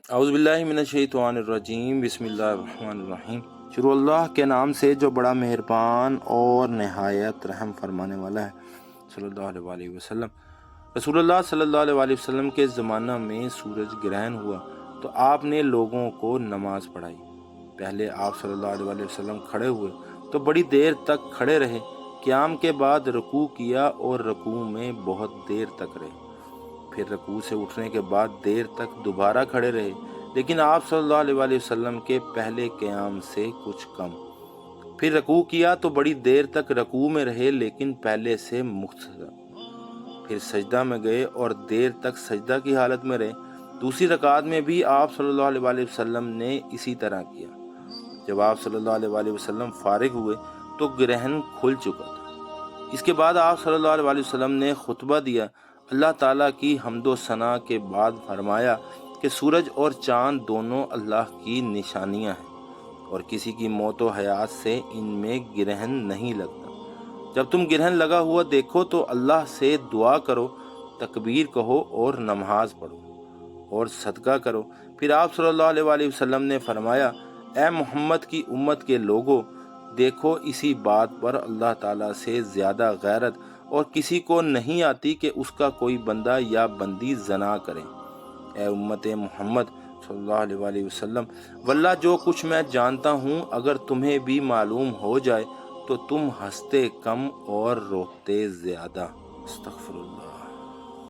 اعوذ باللہ من الشیطان الرجیم، بسم اللہ الرحمن الرحیم۔ شروع اللہ کے نام سے جو بڑا مہربان اور نہایت رحم فرمانے والا ہے۔ صلی اللہ علیہ وآلہ وسلم۔ رسول اللہ صلی اللہ علیہ وآلہ وسلم کے زمانہ میں سورج گرہن ہوا تو آپ نے لوگوں کو نماز پڑھائی۔ پہلے آپ صلی اللہ علیہ وآلہ وسلم کھڑے ہوئے تو بڑی دیر تک کھڑے رہے، قیام کے بعد رکوع کیا اور رکوع میں بہت دیر تک رہے، پھر رکوع سے اٹھنے کے بعد دیر تک دوبارہ کھڑے رہے، لیکن آپ صلی اللہ علیہ وآلہ وسلم کے پہلے قیام سے کچھ کم۔ پھر رکوع کیا تو بڑی دیر تک رکوع میں رہے، لیکن پہلے سے مختصر۔ پھر سجدہ میں گئے اور دیر تک سجدہ کی حالت میں رہے۔ دوسری رکعت میں بھی آپ صلی اللہ علیہ وآلہ وسلم نے اسی طرح کیا۔ جب آپ صلی اللہ علیہ وآلہ وسلم فارغ ہوئے تو گرہن کھل چکا تھا۔ اس کے بعد آپ صلی اللہ علیہ وآلہ وسلم نے خطبہ دیا۔ اللہ تعالیٰ کی حمد و ثنا کے بعد فرمایا کہ سورج اور چاند دونوں اللہ کی نشانیاں ہیں، اور کسی کی موت و حیات سے ان میں گرہن نہیں لگتا۔ جب تم گرہن لگا ہوا دیکھو تو اللہ سے دعا کرو، تکبیر کہو اور نماز پڑھو اور صدقہ کرو۔ پھر آپ صلی اللہ علیہ وآلہ وسلم نے فرمایا، اے محمد کی امت کے لوگو، دیکھو اسی بات پر اللہ تعالیٰ سے زیادہ غیرت اور کسی کو نہیں آتی کہ اس کا کوئی بندہ یا بندی زنا کرے۔ اے امت محمد صلی اللہ علیہ وآلہ وسلم، واللہ جو کچھ میں جانتا ہوں اگر تمہیں بھی معلوم ہو جائے تو تم ہنستے کم اور روتے زیادہ۔ استغفر اللہ۔